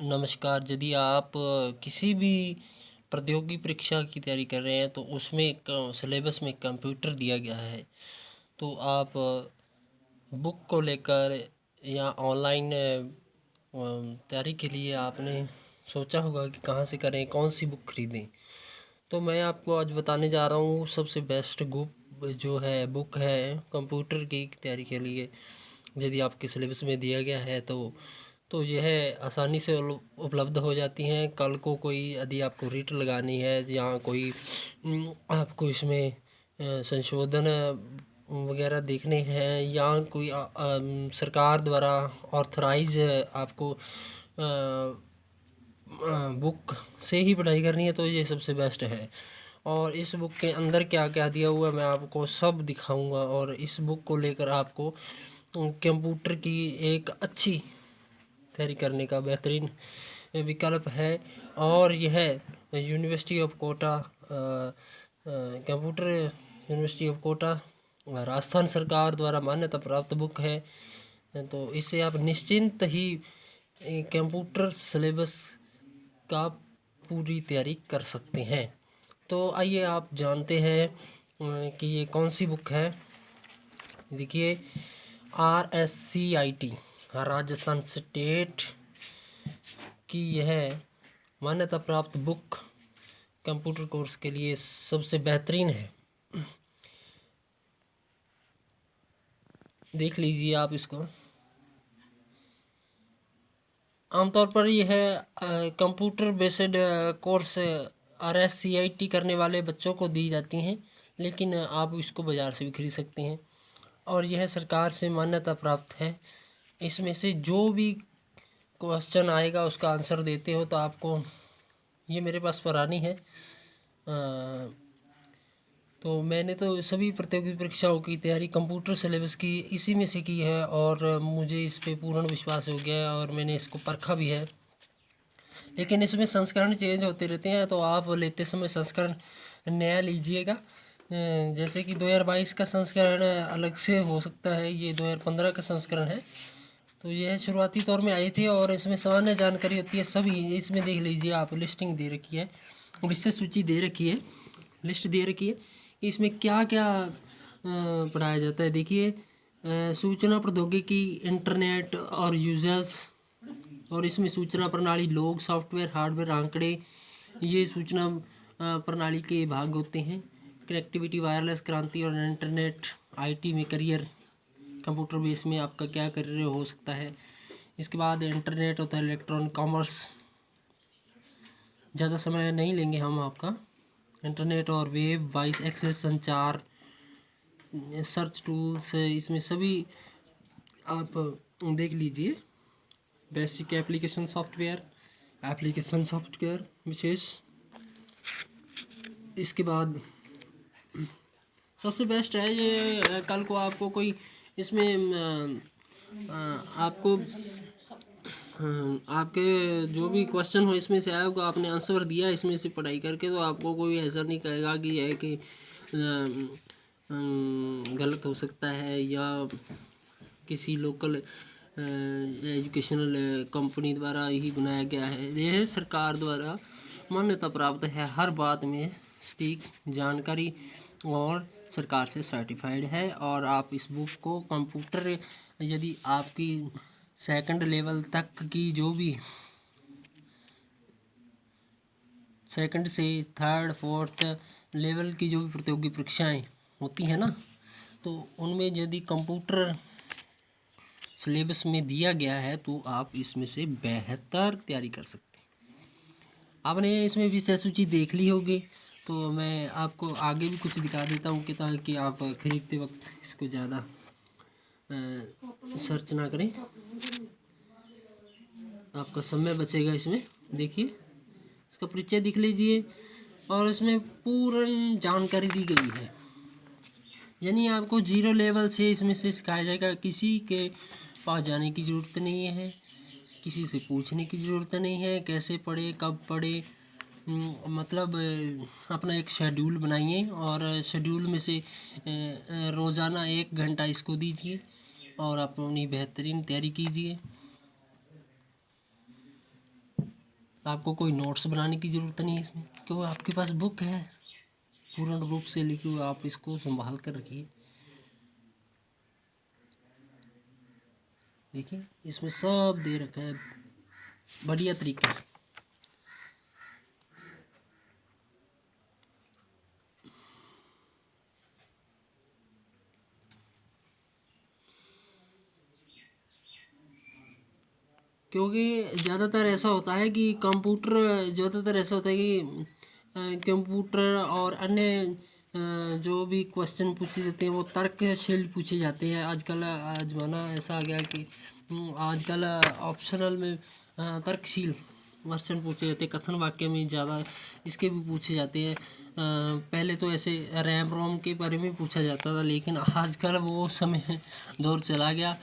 नमस्कार। यदि आप किसी भी प्रतियोगी परीक्षा की तैयारी कर रहे हैं तो उसमें एक सिलेबस में कंप्यूटर दिया गया है। तो आप बुक को लेकर या ऑनलाइन तैयारी के लिए आपने सोचा होगा कि कहाँ से करें, कौन सी बुक खरीदें। तो मैं आपको आज बताने जा रहा हूँ सबसे बेस्ट जो है बुक है कंप्यूटर की तैयारी के लिए। यदि आपके सिलेबस में दिया गया है तो यह आसानी से उपलब्ध हो जाती हैं। कल को कोई यदि आपको रीट लगानी है या कोई आपको इसमें संशोधन वगैरह देखने हैं या कोई सरकार द्वारा ऑथराइज आपको बुक से ही पढ़ाई करनी है तो ये सबसे बेस्ट है। और इस बुक के अंदर क्या क्या दिया हुआ है मैं आपको सब दिखाऊंगा। और इस बुक को लेकर आपको कंप्यूटर की एक अच्छी तैयारी करने का बेहतरीन विकल्प है। और यह university of Kota computer university of Kota Rajasthan सरकार द्वारा मान्यता प्राप्त बुक है। तो इससे आप निश्चिंत ही कंप्यूटर सिलेबस का पूरी तैयारी कर सकते हैं। तो आइए आप जानते हैं कि ये कौन सी बुक है। देखिए, RSCIT राजस्थान स्टेट की यह मान्यता प्राप्त बुक कंप्यूटर कोर्स के लिए सबसे बेहतरीन है। देख लीजिए आप इसको। आमतौर पर यह कंप्यूटर बेस्ड कोर्स RSCIT करने वाले बच्चों को दी जाती हैं, लेकिन आप इसको बाज़ार से भी खरीद सकते हैं। और यह सरकार से मान्यता प्राप्त है। इसमें से जो भी क्वेश्चन आएगा उसका आंसर देते हो तो आपको, ये मेरे पास पुरानी है तो मैंने तो सभी प्रतियोगी परीक्षाओं की तैयारी कंप्यूटर सिलेबस की इसी में से की है और मुझे इस पे पूर्ण विश्वास हो गया है और मैंने इसको परखा भी है। लेकिन इसमें संस्करण चेंज होते रहते हैं तो आप लेते समय संस्करण नया लीजिएगा। जैसे कि 2022 का संस्करण अलग से हो सकता है, ये 2015 का संस्करण है। तो यह शुरुआती तौर में आए थे और इसमें सामान्य जानकारी होती है सभी। इसमें देख लीजिए आप, लिस्टिंग दे रखी है, विषय सूची दे रखी है, लिस्ट दे रखी है कि इसमें क्या क्या पढ़ाया जाता है। देखिए, सूचना प्रौद्योगिकी, इंटरनेट और यूजर्स, और इसमें सूचना प्रणाली, लोग, सॉफ्टवेयर, हार्डवेयर, आंकड़े, ये सूचना प्रणाली के भाग होते हैं। कनेक्टिविटी, वायरलेस क्रांति और इंटरनेट, IT में करियर, कंप्यूटर बेस में आपका क्या करियर हो सकता है। इसके बाद इंटरनेट होता है, इलेक्ट्रॉनिक कॉमर्स। ज़्यादा समय नहीं लेंगे हम आपका। इंटरनेट और वेब, वॉइस एक्सेस, संचार, सर्च टूल्स, इसमें सभी आप देख लीजिए। बेसिक एप्लीकेशन सॉफ्टवेयर विशेष। इसके बाद सबसे बेस्ट है ये, कल को आपको कोई इसमें आपको आपके जो भी क्वेश्चन हो इसमें से आया होगा, आपने आंसर दिया इसमें से पढ़ाई करके, तो आपको कोई ऐसा नहीं कहेगा कि यह कि गलत हो सकता है या किसी लोकल एजुकेशनल कंपनी द्वारा ही बनाया गया है। यह सरकार द्वारा मान्यता प्राप्त है, हर बात में सटीक जानकारी और सरकार से सर्टिफाइड है। और आप इस बुक को कंप्यूटर, यदि आपकी सेकंड लेवल तक की जो भी सेकंड से थर्ड फोर्थ लेवल की जो भी प्रतियोगी परीक्षाएं होती हैं ना, तो उनमें यदि कंप्यूटर सिलेबस में दिया गया है तो आप इसमें से बेहतर तैयारी कर सकते हैं। आपने इसमें विषय सूची देख ली होगी, तो मैं आपको आगे भी कुछ दिखा देता हूँ कि ताकि आप खरीदते वक्त इसको ज़्यादा सर्च ना करें, आपका समय बचेगा इसमें। देखिए, इसका परिचय देख लीजिए और इसमें पूर्ण जानकारी दी गई है। यानी आपको 0 लेवल से इसमें से सिखाया जाएगा। किसी के पास जाने की ज़रूरत नहीं है, किसी से पूछने की ज़रूरत नहीं है कैसे पढ़े, कब पढ़े। मतलब अपना एक शेड्यूल बनाइए और शेड्यूल में से रोज़ाना 1 घंटा इसको दीजिए और अपनी बेहतरीन तैयारी कीजिए। आपको कोई नोट्स बनाने की ज़रूरत नहीं है इसमें, क्योंकि आपके पास बुक है पूर्ण रूप से लिखी हुई, आप इसको संभाल कर रखिए। देखिए इसमें सब दे रखा है बढ़िया तरीके से। क्योंकि ज़्यादातर ऐसा होता है कि ज़्यादातर ऐसा होता है कि कंप्यूटर और अन्य जो भी क्वेश्चन पूछे जाते हैं वो तर्कशील पूछे जाते हैं। आजकल ज़माना ऐसा आ गया कि आजकल ऑप्शनल में तर्कशील क्वेश्चन पूछे जाते हैं, कथन वाक्य में ज़्यादा इसके भी पूछे जाते हैं। पहले तो ऐसे रैम रोम के बारे में पूछा जाता था, लेकिन आजकल वो समय दौर चला गया।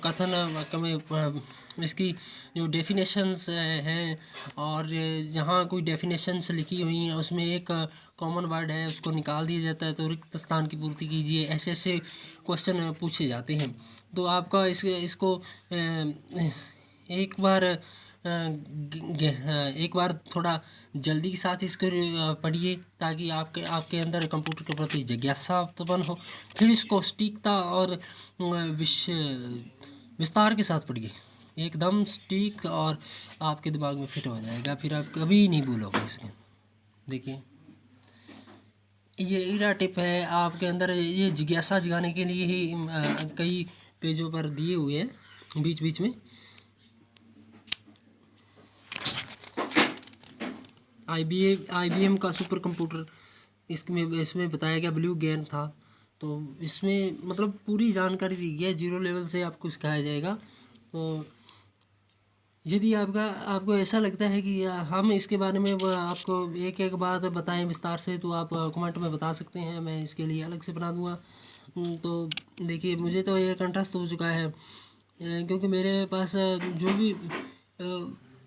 कथन वाक्य में इसकी जो डेफिनेशंस हैं, और जहाँ कोई डेफिनेशंस लिखी हुई हैं उसमें एक कॉमन वर्ड है उसको निकाल दिया जाता है, तो रिक्त स्थान की पूर्ति कीजिए, ऐसे ऐसे क्वेश्चन पूछे जाते हैं। तो आपका इसको एक बार थोड़ा जल्दी के साथ इसको पढ़िए, ताकि आपके अंदर कंप्यूटर के प्रति जिज्ञासा उत्पन्न हो। फिर इसको सटीकता और विस्तार के साथ पढ़िए, एकदम सटीक, और आपके दिमाग में फिट हो जाएगा, फिर आप कभी नहीं भूलोगे इसके। देखिए ये ईरा टिप है आपके अंदर, ये जिज्ञासा जगाने के लिए ही कई पेजों पर दिए हुए हैं बीच बीच में। IBM का सुपर कंप्यूटर इसमें बताया गया, ब्लू गैन था। तो इसमें मतलब पूरी जानकारी दी गई है, 0 लेवल से आपको सिखाया जाएगा। तो यदि आपको ऐसा लगता है कि हम इसके बारे में आपको एक एक बात बताएं विस्तार से, तो आप कमेंट में बता सकते हैं, मैं इसके लिए अलग से बना दूंगा। तो देखिए मुझे तो ये कंठस्थ हो चुका है, क्योंकि मेरे पास जो भी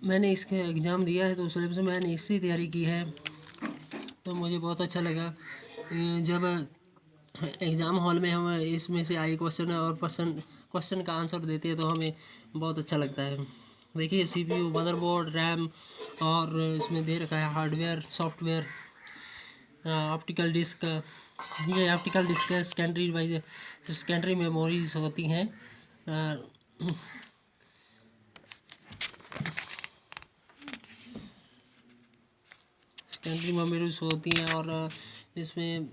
मैंने इसके एग्ज़ाम दिया है तो सिलेबस में मैंने इससे तैयारी की है। तो मुझे बहुत अच्छा लगा जब एग्ज़ाम हॉल में हम इसमें से आई क्वेश्चन का आंसर देते हैं, तो हमें बहुत अच्छा लगता है। देखिए CPU, मदरबोर्ड, रैम, और इसमें दे रखा है हार्डवेयर, सॉफ्टवेयर, ऑप्टिकल डिस्क। ये ऑप्टिकल डिस्क सेकेंडरी मेमोरीज होती हैं, सेकेंडरी मेमोरीज होती हैं। और इसमें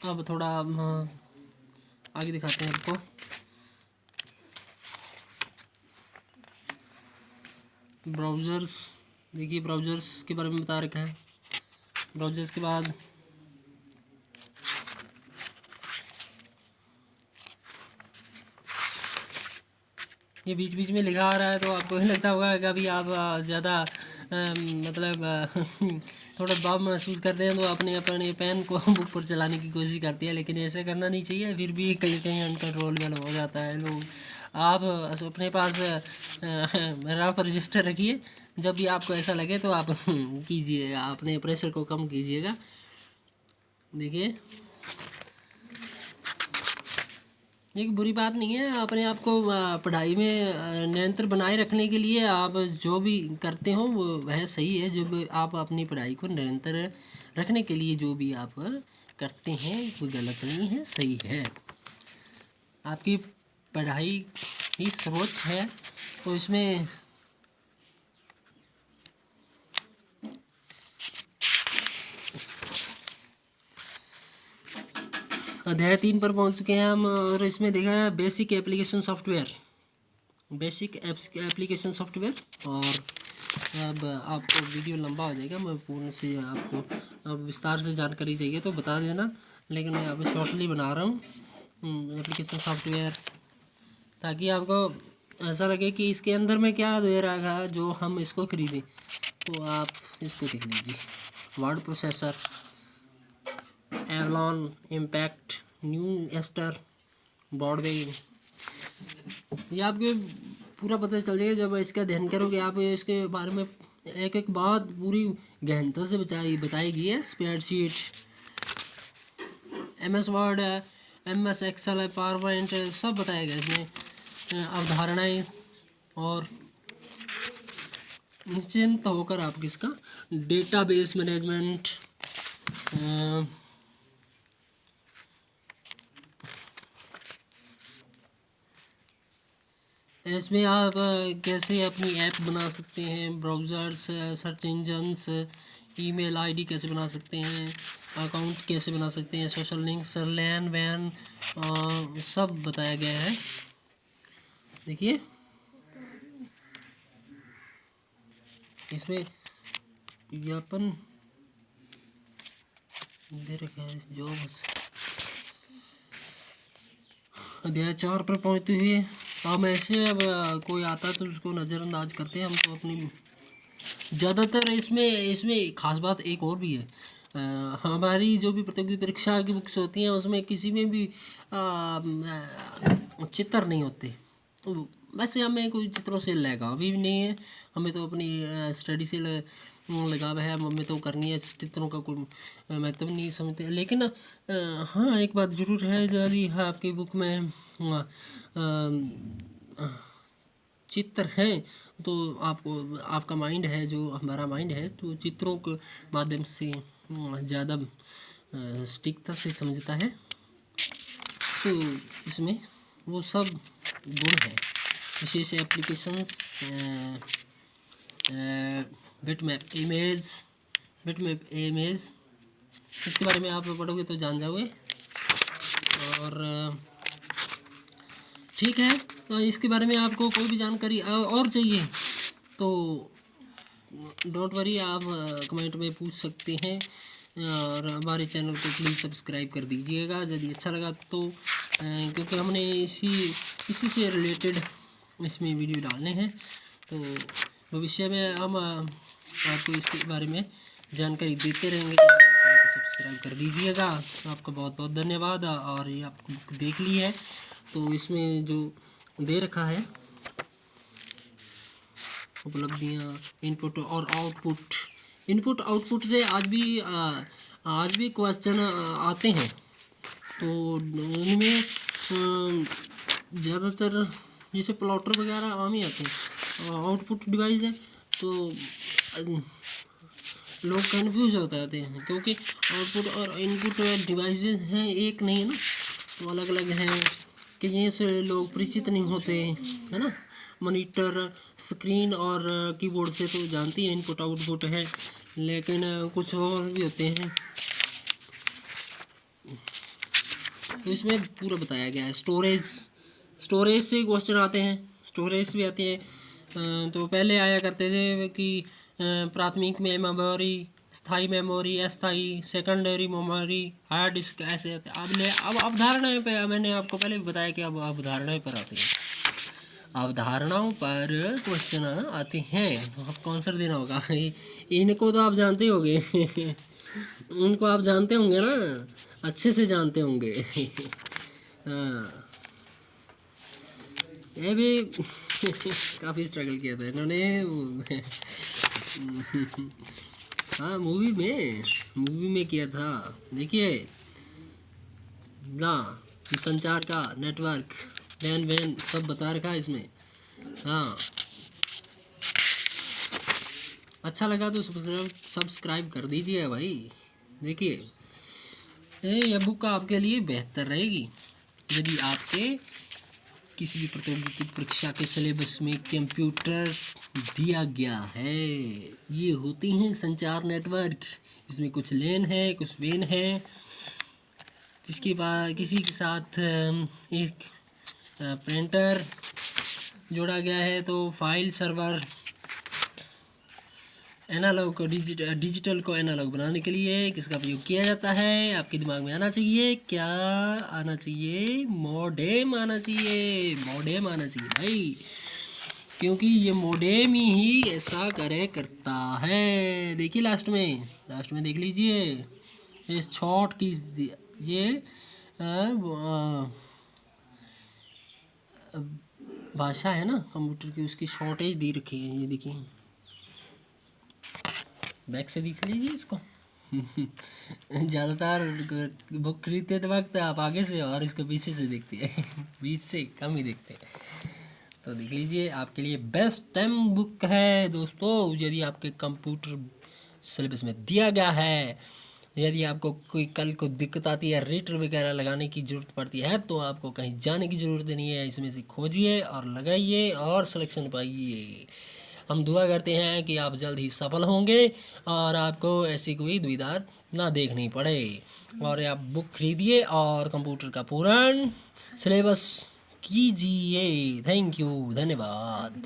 अब थोड़ा आगे दिखाते हैं आपको। ब्राउज़र्स, देखिए ब्राउज़र्स के बारे में बता रखा है। ब्राउज़र्स के बाद ये बीच बीच में लिखा आ रहा है, तो आपको ही लगता होगा कि अभी आप ज़्यादा मतलब थोड़ा दबाव महसूस करते हैं, तो अपने पेन को बुक पर चलाने की कोशिश करती है, लेकिन ऐसे करना नहीं चाहिए। फिर भी कहीं कहीं अनकंट्रोलेबल हो जाता है लोग। आप अपने पास रफ रजिस्टर रखिए, जब भी आपको ऐसा लगे तो आप कीजिएगा, अपने प्रेशर को कम कीजिएगा। देखिए एक बुरी बात नहीं है, अपने आप को पढ़ाई में निरंतर बनाए रखने के लिए आप जो भी करते हो वो वह सही है। जो भी आप अपनी पढ़ाई को निरंतर रखने के लिए जो भी आप करते हैं वो गलत नहीं है, सही है। आपकी पढ़ाई ही सर्वोच्च है, तो इसमें अध्याय 3 पर पहुंच चुके हैं हम, और इसमें देखा है बेसिक एप्लीकेशन सॉफ्टवेयर। और अब आपको वीडियो लंबा हो जाएगा, मैं पूर्ण से आपको अब विस्तार से जानकारी चाहिए तो बता देना, लेकिन मैं अब शॉर्टली बना रहा हूँ एप्लीकेशन सॉफ्टवेयर, ताकि आपको ऐसा लगे कि इसके अंदर में क्या दे रहा है जो हम इसको खरीदें। तो आप इसको देख लीजिए, word processor, Avalon, Impact, New Aster, Broadway, ये आपको पूरा पता चल जाएगा जब इसका अध्ययन करोगे। आप इसके बारे में एक एक बात पूरी गहनता से बताएगी है। स्प्रेडशीट, MS वर्ड है, MS एक्सेल है, पावर पॉइंट है, सब बताएगा इसमें। अवधारणाएं और निश्चिंत होकर आप किसका डेटाबेस मैनेजमेंट, इसमें आप कैसे अपनी ऐप बना सकते हैं, browsers, search engines, email ID कैसे बना सकते हैं, अकाउंट कैसे बना सकते हैं, सोशल लिंक्स, लैन वैन, सब बताया गया है। देखिए इसमें विज्ञापन दे रखा है। जॉब अध्याय 4 पर पहुँचते हुए हम ऐसे, अब कोई आता तो उसको नज़रअंदाज करते हैं हम तो अपनी। ज़्यादातर इसमें इसमें खास बात एक और भी है, हमारी जो भी प्रतियोगी परीक्षा की बुक्स होती हैं उसमें किसी में भी चित्र नहीं होते। वैसे हमें कोई चित्रों से लगाव भी नहीं है, हमें तो अपनी स्टडी से लगाव है, हमें तो करनी है, चित्रों का कोई महत्व नहीं समझते। लेकिन हाँ एक बात ज़रूर है, यदि आपकी बुक में चित्र हैं तो आपको, आपका माइंड है जो हमारा माइंड है तो चित्रों के माध्यम से ज़्यादा सटीकता से समझता है। तो इसमें वो सब गुण है। विशेष एप्लीकेशंस, बिटमैप इमेज, इसके बारे में आप पढ़ोगे तो जान जाओगे। और ठीक है, तो इसके बारे में आपको कोई भी जानकारी और चाहिए तो डोंट वरी, आप कमेंट में पूछ सकते हैं। और हमारे चैनल को प्लीज़ सब्सक्राइब कर दीजिएगा यदि अच्छा लगा तो, क्योंकि हमने इसी से रिलेटेड इसमें वीडियो डालने हैं, तो भविष्य में हम आपको इसके बारे में जानकारी देते रहेंगे। तो चैनल को सब्सक्राइब कर दीजिएगा। आपका बहुत बहुत धन्यवाद। और ये आपको बुक देख ली है तो इसमें जो दे रखा है उपलब्धियाँ, इनपुट और आउटपुट, इनपुट आउटपुट से आज भी क्वेश्चन आते हैं, तो उनमें ज़्यादातर जैसे प्लॉटर वगैरह आम ही आते हैं। आउटपुट डिवाइस है तो लोग कन्फ्यूज हो जाते हैं, क्योंकि आउटपुट और इनपुट डिवाइसेस हैं, एक नहीं है ना, तो अलग अलग हैं कि ये से लोग परिचित नहीं होते, है ना। मॉनिटर, स्क्रीन और कीबोर्ड से तो जानती हैं इनपुट आउटपुट है, लेकिन कुछ और भी होते हैं। तो इसमें पूरा बताया गया है। स्टोरेज से क्वेश्चन आते हैं, स्टोरेज भी आते हैं। तो पहले आया करते थे कि प्राथमिक मेमोरी, स्थाई मेमोरी, अस्थाई, सेकेंडरी मेमोरी, हार्ड डिस्क, ऐसे आते हैं। अब अवधारणाएं पे मैंने आपको पहले भी बताया कि अब अवधारणाएं पर आते हैं, अवधारणाओं पर क्वेश्चन आते हैं। अब कौन सा देना होगा इनको तो आप जानते होंगे उनको आप जानते होंगे ना, अच्छे से जानते होंगे हाँ, ये भी काफ़ी स्ट्रगल किया था इन्होंने हाँ मूवी में किया था। देखिए ना, संचार का नेटवर्क, लैन वैन सब बता रखा है इसमें। हाँ, अच्छा लगा तो सब्सक्राइब कर दीजिए भाई। देखिए ये बुक आपके लिए बेहतर रहेगी यदि आपके किसी भी प्रतियोगी परीक्षा के सिलेबस में कंप्यूटर दिया गया है। ये होती हैं संचार नेटवर्क, इसमें कुछ लेन है, कुछ वेन है, किसी के साथ एक प्रिंटर जोड़ा गया है, तो फाइल सर्वर, एनालॉग को डिजिटल को एनालॉग बनाने के लिए किसका प्रयोग किया जाता है, आपके दिमाग में आना चाहिए। क्या आना चाहिए? मॉडेम आना चाहिए, मॉडेम आना चाहिए भाई, क्योंकि ये मॉडेम ही ऐसा करता है। देखिए लास्ट में देख लीजिए, इस शॉर्ट की ये भाषा है ना कंप्यूटर की, उसकी शॉर्टेज दी रखी है। ये देखिए बैक से देख लीजिए इसको ज़्यादातर बुक खरीदते वक्त आप आगे से और इसको पीछे से देखते हैं बीच से कम ही देखते हैं। तो देख लीजिए, आपके लिए बेस्ट टाइम बुक है दोस्तों। यदि आपके कंप्यूटर सिलेबस में दिया गया है, यदि आपको कोई कल को दिक्कत आती है, रेटर वगैरह लगाने की ज़रूरत पड़ती है, तो आपको कहीं जाने की ज़रूरत नहीं है। इसमें से खोजिए और लगाइए और सिलेक्शन पाइए। हम दुआ करते हैं कि आप जल्द ही सफल होंगे और आपको ऐसी कोई दुविधा ना देखनी पड़े। और आप बुक खरीदिए और कंप्यूटर का पूर्ण सिलेबस कीजिए। थैंक यू, धन्यवाद।